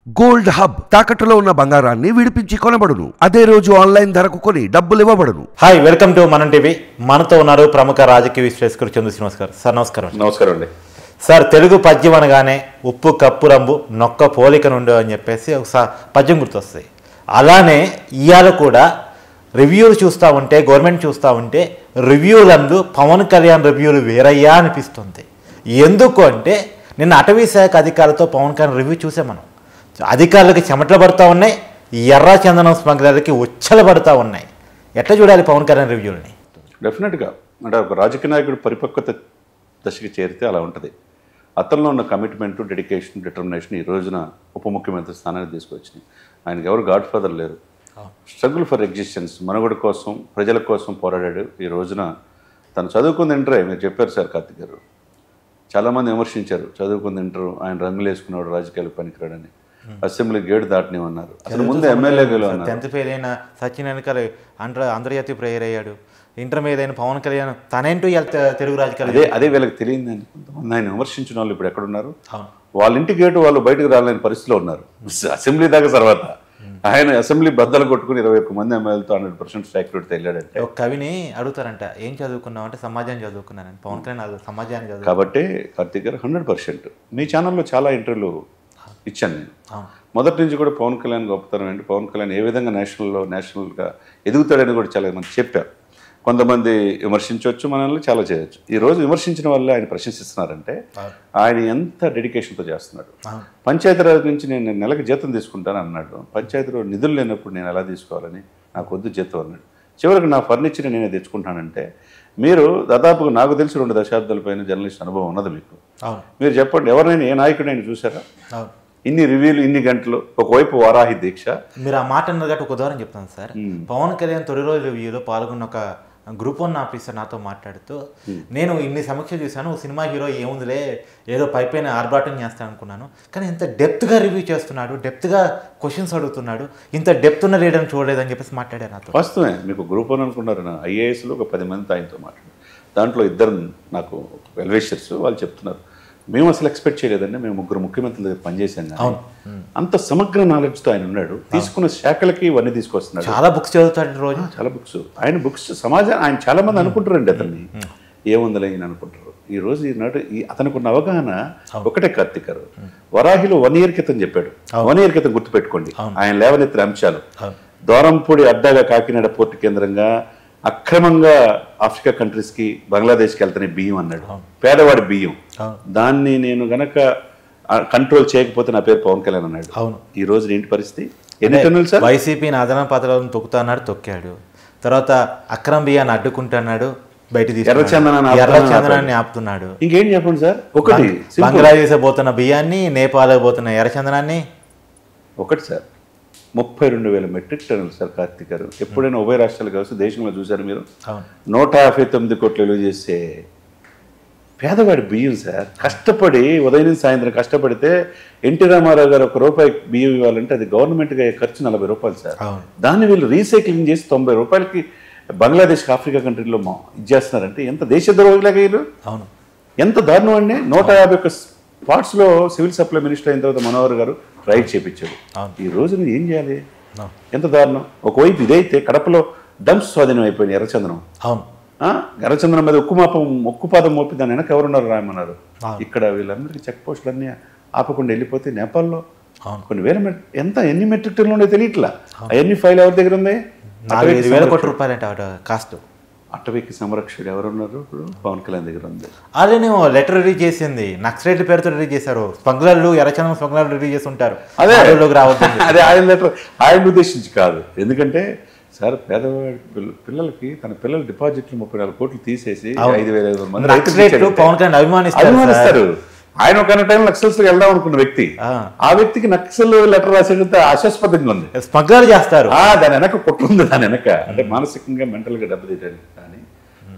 Gold hub తాకట్టులో ఉన్న బంగారాన్ని విడిపించి కొనబడును. అదే రోజు ఆన్లైన్ ధరకు కొని డబ్బులు ఇవ్వబడును. హాయ్, వెల్కమ్ టు మనం టీవీ. మనతో ఉన్నారు ప్రముఖ రాజకీయ విశ్లేషకుడు చందు శ్రీనివాస్ గారు. సార్ నమస్కారం. నమస్కారం అండి. సార్, తెలుగు పద్యం అనగానే ఉప్పు కప్పు రంబు నొక్క పోలిక నుండి అని చెప్పేసి ఒక పద్యం గుర్తొస్తాయి. అలానే ఇవాళ కూడా రివ్యూలు చూస్తూ ఉంటే, గవర్నమెంట్ చూస్తూ ఉంటే రివ్యూలందు పవన్ కళ్యాణ్ రివ్యూలు వేరయ్యా అనిపిస్తుంది. ఎందుకు అంటే నిన్న అటవీ శాఖ అధికారులతో పవన్ కళ్యాణ్ రివ్యూ చూసాం. మనం అధికారులకి చెమటలు పడుతూ ఉన్నాయి, ఎర్ర చందనం స్మగ్లర్లకి ఉచ్చలు పడుతూ ఉన్నాయి. ఎట్లా చూడాలి పవన్ కళ్యాణ్ రివ్యూలని? డెఫినెట్గా అంటే ఒక రాజకీయ నాయకుడు పరిపక్వత దశకి చేరితే అలా ఉంటుంది. అతనిలో ఉన్న కమిట్మెంట్, డెడికేషన్, డిటర్మినేషన్ ఈ రోజున ఉప ముఖ్యమంత్రి స్థానాన్ని తీసుకొచ్చినాయి. ఆయనకి ఎవరు గాడ్ ఫాదర్ లేరు. స్ట్రగుల్ ఫర్ ఎగ్జిస్టెన్స్, మనుగడ కోసం, ప్రజల కోసం పోరాడాడు. ఈ రోజున తను చదువుకుంది ఇంటరే. మీరు చెప్పారు సార్ కార్తిక్ గారు, చాలామంది విమర్శించారు చదువుకుంది ఇంటరు, ఆయన రంగులు వేసుకున్నాడు, రాజకీయాలకు పనికిరాడని. Assembly gate దాటనివన్నారు. అసలు ముందు ఎమ్మెల్యేగా 10th ఫెయిల్ అయిన సచిన్ వెనకాల అంతర్జాతీయ ప్రేయర్ అయ్యాడు. ఇంటర్ మీద అయిన పవన్ కళ్యాణ్ తనేంటూ తెలుగు రాజకీయాలు అదే వీళ్ళకి తెలియదండి. కొంతమంది ఆయన విమర్శించిన వాళ్ళు ఇప్పుడు ఎక్కడున్నారు? వాళ్ళ ఇంటి గేటు వాళ్ళు బయటకు రాలేని పరిస్థితిలో ఉన్నారు. అసెంబ్లీ దాకా తర్వాత ఆయన అసెంబ్లీ బద్దలు కొట్టుకుని 21 మంది ఎమ్మెల్యేలతో 100% స్ట్రైక్ వెళ్ళాడంటే. ఒక కవిని అడుగుతారంట, ఏం చదువుకున్నావు అంటే సమాజాన్ని చదువుకున్నానని. పవన్ కళ్యాణ్ సమాజాన్ని చదువు. కాబట్టి కార్తీక్ గారు 100% మీ ఛానల్లో చాలా ఇంటర్వ్యూలు ఇచ్చాను నేను. మొదటి నుంచి కూడా పవన్ కళ్యాణ్ గొప్పతనం ఏంటి, పవన్ కళ్యాణ్ ఏ విధంగా నేషనల్గా ఎదుగుతాడని కూడా చాలా మంది చెప్పారు. కొంతమంది విమర్శించవచ్చు, మనల్ని చాలా చేయొచ్చు. ఈరోజు విమర్శించిన వల్ల ఆయన ప్రశంసిస్తున్నారంటే ఆయన ఎంత డెడికేషన్తో చేస్తున్నాడు. పంచాయతీరాజ్ నుంచి నేను నెలకు జీతం తీసుకుంటాను అన్నాడు. పంచాయతీరాజ్ నిధులు లేనప్పుడు నేను ఎలా తీసుకోవాలని, నాకు వద్దు జీతం అన్నాడు. చివరికి నా ఫర్నిచర్ నేనే తెచ్చుకుంటానంటే, మీరు దాదాపుగా నాకు తెలిసి 2 దశాబ్దాల పైన జర్నలిస్ట్ అనుభవం ఉన్నది మీకు. మీరు చెప్పండి, ఎవరైనా ఏ నాయకుడైనా చూసారా ఇన్ని రివ్యూలు, ఇన్ని గంటలు? ఒకవైపు వారాహి దీక్ష. మీరు ఆ మాట అన్నది ఒక ఉదాహరణ చెప్తాను సార్. పవన్ కళ్యాణ్ తొలి రోజు రివ్యూలో పాల్గొన్న ఒక గ్రూప్ 1 ఆఫీసర్ నాతో మాట్లాడుతూ, నేను ఇన్ని సమీక్ష చూశాను, సినిమా హీరో ఏముందిలే ఏదో పైపైన ఆర్భాటం చేస్తాను అనుకున్నాను, కానీ ఇంత డెప్త్గా రివ్యూ చేస్తున్నాడు, డెప్త్గా క్వశ్చన్స్ అడుగుతున్నాడు, ఇంత డెప్త్ ఉన్న లీడర్ని చూడలేదని చెప్పేసి మాట్లాడారు నాతో. వాస్తవమే. మీకు గ్రూప్ 1 అనుకున్నారు, ఐఏఎస్లో ఒక 10 మంది ఆయనతో మాట్లాడారు. దాంట్లో 2 నాకు వెల్విషర్స్. వాళ్ళు చెప్తున్నారు, మేము అసలు ఎక్స్పెక్ట్ చేయలేదండి, మేము 3 ముఖ్యమంత్రుల దగ్గర పనిచేసాం కానీ అంత సమగ్ర నాలెడ్జ్తో ఆయన ఉన్నాడు. తీసుకున్న శాఖలకి ఇవన్నీ తీసుకొస్తున్నాడు. చాలా బుక్స్ చదువుతాడు రోజు, చాలా బుక్స్. ఆయన బుక్స్ సమాజం ఆయన చాలా మంది అనుకుంటారండి అతన్ని ఏముందని ఆయన అనుకుంటారు. ఈ రోజు ఈనాడు అతనికి ఉన్న అవగాహన ఒకటే కార్తీక్ గారు. వరాహిలో 1 year క్రితం చెప్పాడు. 1 year క్రితం గుర్తుపెట్టుకోండి ఆయన లేవనెత్తిన అంశాలు. దూరంపూడి అడ్డాగా కాకినాడ పోర్టు కేంద్రంగా అక్రమంగా ఆఫ్రికా కంట్రీస్కి, బంగ్లాదేశ్కి వెళ్తానే బియ్యం అన్నాడు. పేదవాడి బియ్యం. దాన్ని నేను గనక కంట్రోల్ చేయకపోతే నా పేరు పవన్ కళ్యాణ్ అన్నాడు. ఈ రోజు ఏంటి పరిస్థితి? ఎన్ని టన్నులు సార్? వైసీపీని అదనపు పత్రాలను తొక్కుతా అన్నాడు, తొక్కాడు. తర్వాత అక్రమ బియ్యాన్ని అడ్డుకుంటున్నాడు, బయట ఎర్రచందనాన్ని ఆపుతున్నాడు. ఇంకేం చెప్పండి సార్? ఒకటి బంగ్లాదేశ్ పోతున్న బియ్యాన్ని, నేపాల్ పోతున్న ఎర్రచందనాన్ని. ఒకటి సార్, 32,000 మెట్రిక్ టన్నులు సార్ కార్తీక్ గారు. ఎప్పుడైనా ఉభయ రాష్ట్రాలు కావచ్చు దేశంలో చూశారు మీరు? 159 కోట్లు విలువ చేసే పేదవాడి బియ్యం సార్. కష్టపడి ఉదయం నుంచి సాయంత్రం కష్టపడితే ఎన్టీ రామారావు గారు ₹1 బియ్యం ఇవ్వాలంటే అది గవర్నమెంట్గా ఖర్చు ₹40 సార్. దాన్ని వీళ్ళు రీసైక్లింగ్ చేసి ₹90 బంగ్లాదేశ్కి, ఆఫ్రికా కంట్రీలో ఇచ్చేస్తున్నారంటే ఎంత దేశద్రోహిలాగా వీళ్ళు. ఎంత దారుణం అండి. 151 స్పాట్స్లో సివిల్ సప్లై మినిస్టర్ అయిన తర్వాత మనోహర్ గారు రైడ్ చేయించాడు. ఈ రోజు నువ్వు ఏం చేయాలి? ఎంత దారుణం. ఒకవైపు ఇదైతే కడపలో డంప్స్ స్వాధీనం అయిపోయింది ఎర్రచందనం. ఎర్రచందనం మీద ఉక్కుపాదం మోపి దాని వెనక ఎవరున్నారు రాయమన్నారు. ఇక్కడ వీళ్ళందరికీ చెక్ పోస్టులన్నీ ఆపకుండా వెళ్ళిపోతే నేపాల్లో కొన్ని వేల ఎన్ని మెట్రిక్ టన్నులు ఉన్నాయో తెలియట్లా. అవన్నీ ఫైల్ ఎవరి దగ్గర ఉంది? ₹5,000 కోట్ల కాస్ట్. అటవీకి సంరక్షకుడు ఎవరున్నారు? ఇప్పుడు పవన్ కళ్యాణ్ దగ్గర ఉంది. అదే నేను లెటర్ రిలీజ్ చేసింది, నక్సలైట్ పేరుతో రిలీజ్ చేశారు. స్మగ్లర్లు, ఎర్రచందనం స్మగ్లర్లు రిలీజ్ చేసి ఉంటారు. అదే ఆయన లెటర్ ఆయన ఉద్దేశించి కాదు. ఎందుకంటే సార్ పేదవాడి పిల్లలకి తన పిల్లల డిపాజిట్లు 34 కోట్లు తీసేసి 5,500 మంది పవన్ కళ్యాణ్ అభిమానిస్తారు. ఆయన ఒక టైం నక్సల్స్ వెళ్దాం అనుకున్న వ్యక్తి, ఆ వ్యక్తికి నక్సల్ లెటర్ రాసేటంటే ఆశాస్పదంగా ఉంది. స్మగ్లర్ చేస్తారు. దాని వెనక కుట్రుంది. దాని వెనక అంటే మానసికంగా మెంటల్గా దెబ్బతీయడానికి. కానీ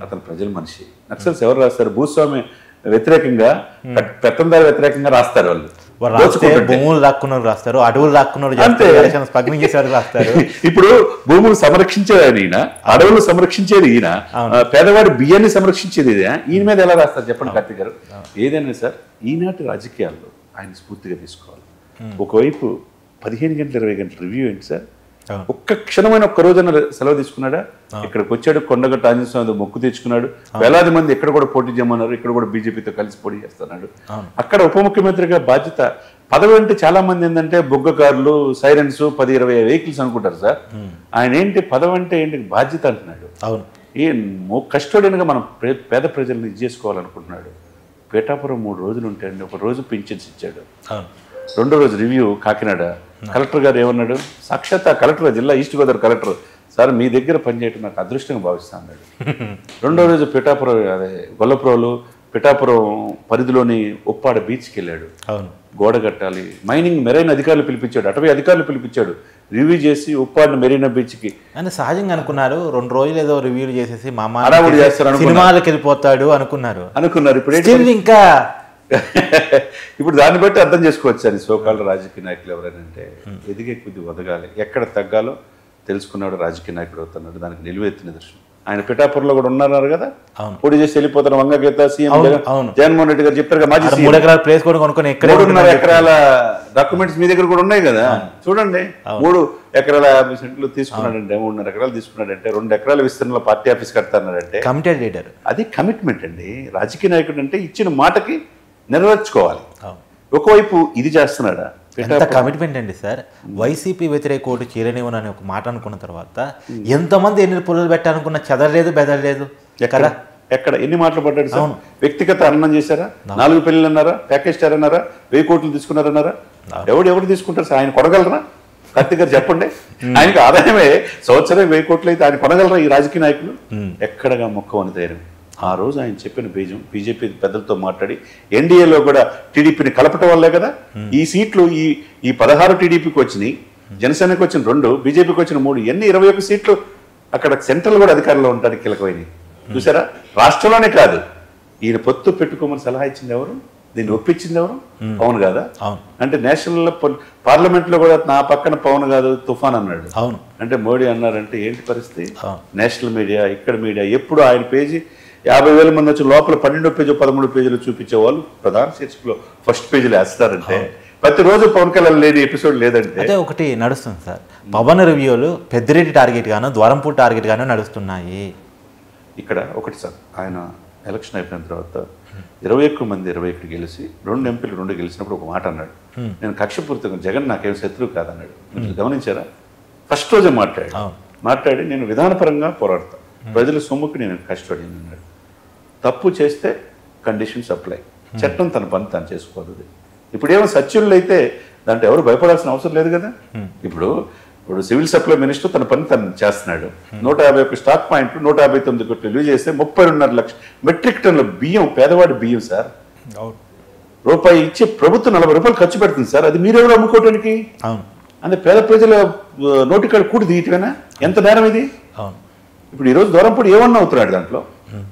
అతను ప్రజల మనిషి. నక్సల్స్ ఎవరు రాస్తారు? భూస్వామి వ్యతిరేకంగా, పెత్తందారి వ్యతిరేకంగా రాస్తారు. వాళ్ళు భూములు దాక్కున్నారు రాస్తారు, అడవులు దాక్కున్నారు స్మగ్లింగ్ చేసేవారు రాస్తారు. ఇప్పుడు భూములు సంరక్షించేది ఈయన, అడవులు సంరక్షించేది ఈయన, పేదవాడి బియ్యాన్ని సంరక్షించేది ఈయన మీద ఎలా రాస్తారు చెప్పండి కార్తీక్ గారు? ఏదైనా సార్ ఈనాటి రాజకీయాల్లో ఆయన స్ఫూర్తిగా తీసుకోవాలి. ఒకవైపు 15 గంటలు 20 గంటల రివ్యూ ఏంటి సార్? ఒక్క క్షణమైన ఒక్క రోజున సెలవు తీసుకున్నాడా? ఇక్కడికి వచ్చాడు, కొండగట్ట ఆంజనేయ స్వామి మొక్కు తెచ్చుకున్నాడు, వేలాది మంది ఎక్కడ కూడా పోటీ చేయమన్నారు, ఇక్కడ కూడా బీజేపీతో కలిసి పోటీ చేస్తున్నాడు. అక్కడ ఉప ముఖ్యమంత్రిగా బాధ్యత పదవి అంటే చాలా మంది ఏంటంటే బొగ్గకారులు, సైరన్స్, 10-20 వెహికల్స్ అనుకుంటారు సార్. ఆయన ఏంటి పదవి అంటే ఏంటి బాధ్యత అంటున్నాడు. కస్టోడియన్గా మనం పేద ప్రజల్ని ఇది చేసుకోవాలనుకుంటున్నాడు. పేటాపురం 3 రోజులు ఉంటే అండి, ఒక రోజు పింఛన్స్ ఇచ్చాడు. రెండో రోజు రివ్యూ కాకినాడ. కలెక్టర్ గారు ఏమన్నాడు? సాక్షాత్ కలెక్టర్, జిల్లా ఈస్ట్ గోదావరి కలెక్టర్, సార్ మీ దగ్గర పనిచేయటం నాకు అదృష్టంగా భావిస్తా అన్నాడు. రెండో రోజు పిఠాపురం, అదే గొల్లపురంలో పిఠాపురం పరిధిలోని ఉప్పాడ బీచ్కి వెళ్ళాడు. గోడ కట్టాలి, మైనింగ్ మెరైన్ అధికారులు పిలిపించాడు, అటవీ అధికారులు పిలిపించాడు, రివ్యూ చేసి ఉప్పాడ మెరీనా బీచ్కి. అని సహజంగా అనుకున్నారు, 2 రోజులు ఏదో రివ్యూలు చేసేసి సినిమాలకు వెళ్ళిపోతాడు అనుకున్నారు. ఇప్పుడు ఇంకా ఇప్పుడు దాన్ని బట్టి అర్థం చేసుకోవచ్చు అని సోకాళ్ళ రాజకీయ నాయకులు ఎవరైనా అంటే ఎదిగే కొద్ది వదగాలి, ఎక్కడ తగ్గాలో తెలుసుకున్నాడు, రాజకీయ నాయకుడు అవుతున్నాడు. దానికి నిలువెత్తిన దృశ్యం. ఆయన పిఠాపురంలో కూడా ఉన్నారు కదా, పోటీ చేసి వెళ్ళిపోతారు. వంగగీత సీఎం జగన్మోహన్ రెడ్డి గారు చెప్పారు, మాజీ 3 ఎకరాల ప్లేస్ కూడా కొనుక్కొని 3.5 ఎకరాల డాక్యుమెంట్స్ మీ దగ్గర కూడా ఉన్నాయి కదా, చూడండి. 3 ఎకరాల 50 సెంట్లు తీసుకున్నాడంటే, 3.5 ఎకరాలు తీసుకున్నాడంటే, 2 ఎకరాల విస్తరణలో పార్టీ ఆఫీస్ కడతానంటే కమిటెడ్ లీడర్. అది కమిట్మెంట్ అండి. రాజకీయ నాయకుడు అంటే ఇచ్చిన మాటకి నెరవేర్చుకోవాలి. ఒకవైపు ఇది చేస్తున్నాడా? ఎంత కమిట్మెంట్ అండి సార్. వైసీపీ వ్యతిరేక ఓటు చీరనివ్వనని ఒక మాట అనుకున్న తర్వాత ఎంతమంది ఎన్ని పుల్లలు పెట్టాలనుకున్నా చెదరలేదు, బెదరలేదు. ఎక్కడ ఎన్ని మాటలు పడ్డాడు సార్? వ్యక్తిగత అన్నం చేశారా? 4 పెళ్ళిళ్ళు అన్నారా? ప్యాకేజ్ స్టార్ అన్నారా? 1000 కోట్లు తీసుకున్నారన్నారా? ఎవరు తీసుకుంటారు సార్? ఆయన కొనగలరా? కార్తీక్ గారు చెప్పండి. ఆయనకి ఆదాయమే సంవత్సరం 1000 కోట్లు అయితే ఆయన కొనగలరా ఈ రాజకీయ నాయకులు? ఎక్కడగా మొక్క అని ధైర్యం. ఆ రోజు ఆయన చెప్పిన బీజం బీజేపీ పెద్దలతో మాట్లాడి ఎన్డీఏలో కూడా టీడీపీని కలపటం వల్లే కదా ఈ సీట్లు, ఈ 16 టీడీపీకి వచ్చినాయి, జనసేనకు వచ్చిన 2, బీజేపీకి వచ్చిన 3, ఎన్ని 21 సీట్లు అక్కడ సెంట్రల్ కూడా అధికారంలో ఉండడానికి కీలకమైనవి. చూసారా? రాష్ట్రంలోనే కాదు, ఈయన పొత్తు పెట్టుకోమని సలహా ఇచ్చింది ఎవరు? దీన్ని ఒప్పించింది ఎవరు? పవన్ కాదా? అంటే నేషనల్ పార్లమెంట్ లో కూడా నా పక్కన పవన్ కాదు తుఫాన్ అన్నాడు. అంటే మోడీ అన్నారంటే ఏంటి పరిస్థితి? నేషనల్ మీడియా, ఇక్కడ మీడియా ఎప్పుడు ఆయన పేజీ 50,000 మంది వచ్చి లోపల 12 పేజీ 13 పేజీలు చూపించేవాళ్ళు ప్రధాన శీర్షికలో ఫస్ట్ పేజీలు వేస్తారంటే ప్రతిరోజు పవన్ కళ్యాణ్ లేని ఎపిసోడ్ లేదంటే అదే ఒకటి నడుస్తుంది సార్. పవన్ రివ్యూలు పెద్దిరెడ్డి టార్గెట్ గాను, ద్వారంపూర్ టార్గెట్ గాను నడుస్తున్నాయి. ఇక్కడ ఒకటి సార్, ఆయన ఎలక్షన్ అయిపోయిన తర్వాత 21 మంది 21 గెలిచి 2 ఎంపీలు 2 గెలిచినప్పుడు ఒక మాట అన్నాడు, నేను కక్షపూర్తిగా జగన్ నాకేం శత్రువు కాదన్నాడు. గమనించారా? ఫస్ట్ రోజే మాట్లాడి నేను విధానపరంగా పోరాడతాను, ప్రజల సొమ్ముకి నేను కష్టపడి అన్నాడు. తప్పు చేస్తే కండిషన్స్ అప్లై, చట్టం తన పని తాను చేసుకోవాలి. ఇప్పుడేమో సత్యులు అయితే దాంట్లో ఎవరు భయపడాల్సిన అవసరం లేదు కదా. ఇప్పుడు సివిల్ సప్లై మినిస్టర్ తన పని తను చేస్తున్నాడు. 151 స్టాక్ పాయింట్లు 159 కోట్లు రిలీజ్ చేస్తే 32.5 లక్షల మెట్రిక్ టన్నుల బియ్యం, పేదవాడి బియ్యం సార్. రూపాయి ఇచ్చే ప్రభుత్వం 40 రూపాయలు ఖర్చు పెడుతుంది సార్. అది మీరెవరు అమ్ముకోవడానికి? అంటే పేద ప్రజల నోటికాడ కూడి తీయటమేనా? ఎంత నేరం ఇది? ఇప్పుడు ఈరోజు దూరంపూడి ఏమన్నా అవుతున్నాడు దాంట్లో.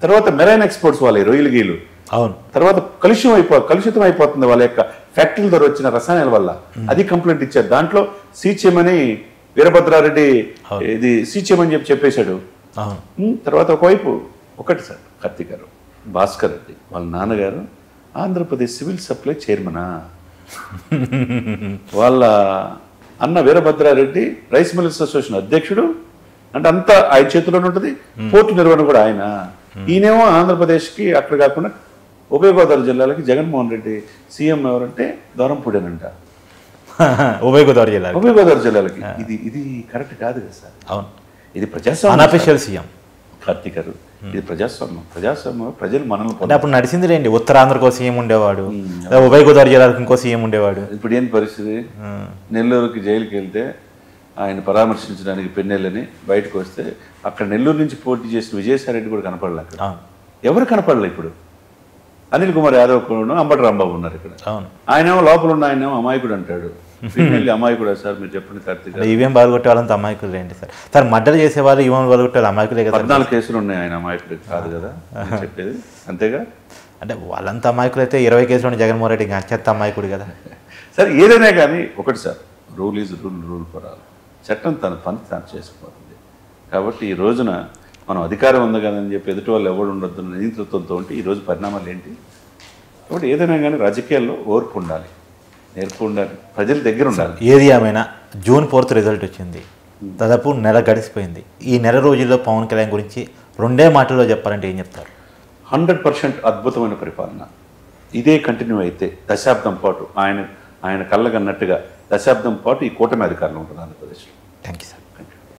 తర్వాత మెరైన్ ఎక్స్పోర్ట్స్ వాళ్ళ రొయ్యలు గీలు, తర్వాత కలుషితం అయిపోతుంది వాళ్ళ యొక్క ఫ్యాక్టరీల ద్వారా వచ్చిన రసాయనాల వల్ల. అది కంప్లైంట్ ఇచ్చారు. దాంట్లో సీచేమని వీరభద్రారెడ్డి ఇది సీచేమని చెప్పేశాడు. తర్వాత ఒకవైపు ఒకటి సార్, కార్తీక్ గారు, భాస్కర్ రెడ్డి వాళ్ళ నాన్నగారు ఆంధ్రప్రదేశ్ సివిల్ సప్లై చైర్మనా, వాళ్ళ అన్న వీరభద్రారెడ్డి రైస్ మిల్లర్స్ అసోసియేషన్ అధ్యక్షుడు. అంటే అంతా ఆయన చేతిలోనే ఉంటుంది. పోర్టు నిర్వహణ కూడా ఆయన. ఈయనేమో ఆంధ్రప్రదేశ్కి అక్కడ కాకుండా ఉభయ గోదావరి జిల్లాలకి జగన్మోహన్ రెడ్డి సీఎం ఎవరంటే దూరంపూడేనంట. ఉభయ గోదావరి జిల్లాలకి ఇది కరెక్ట్ కాదు కదా సార్. అవును, ఇది ప్రజాస్వామ్యం. అన్అఫీషియల్ సీఎం కార్తీక్ గారు, ఇది ప్రజాస్వామ్యం. ప్రజలు మనల్ని అప్పుడు నడిచింది రండి. ఉత్తరాంధ్రకో సీఎం ఉండేవాడు, ఉభయ గోదావరి జిల్లాలకు ఇంకో సీఎం ఉండేవాడు. ఇప్పుడు ఏంటి పరిస్థితి? నెల్లూరుకి జైలుకి వెళ్తే ఆయన పరామర్శించడానికి పెన్నెళ్ళని బయటకు వస్తే అక్కడ నెల్లూరు నుంచి పోటీ చేసిన విజయసాయిరెడ్డి కూడా కనపడలే. అక్కడ ఎవరు కనపడలే. ఇప్పుడు అనిల్ కుమార్ యాదవ్ కూడా, అంబటి రాంబాబు ఉన్నారు ఇక్కడ. ఆయనేమో లోపల ఉన్న ఆయనేమో అమాయకుడు అంటాడు. అమాయకుడా సార్ మీరు చెప్పండి కార్తీక్? ఈవీఎం బాగుకొట్టే వాళ్ళంతా అమాయకులు ఏంటి సార్? సార్ మర్డర్ చేసేవాళ్ళు ఈవీఎం బాగుకొట్టే అమాయకులే కదా. 14 కేసులు ఉన్నాయి, ఆయన అమాయకుడు కాదు కదా చెప్పేది. అంతేగా? అంటే వాళ్ళంతా అమాయకులు అయితే 20 కేసులు ఉన్న జగన్మోహన్ రెడ్డి అత్యంత అమాయకుడు కదా. సార్ ఏదైనా కానీ ఒకటి sir, rule is rule for all. చట్టం తన పని తాను చేసుకుపోతుంది. కాబట్టి ఈ రోజున మనం అధికారం ఉంది కదని చెప్పి ఎదుటి వాళ్ళు ఎవరు ఉండొద్దు నియంతృత్వంతో ఉంటే ఈరోజు పరిణామాలు ఏంటి? కాబట్టి ఏదైనా కానీ రాజకీయాల్లో ఓర్పు ఉండాలి. నేర్పు ఉండాలి, ప్రజల దగ్గర ఉండాలి. ఏది ఏమైనా జూన్ 4th రిజల్ట్ వచ్చింది, దాదాపు నెల గడిచిపోయింది. ఈ నెల రోజుల్లో పవన్ కళ్యాణ్ గురించి 2 మాటల్లో చెప్పాలంటే ఏం చెప్తారు? 100% అద్భుతమైన పరిపాలన. ఇదే కంటిన్యూ అయితే దశాబ్దం పాటు ఆయన కళ్ళగన్నట్టుగా దశాబ్దం పాటు ఈ కూటమి అధికారంలో ఉంటుంది ఆంధ్రప్రదేశ్లో. Thank you sir.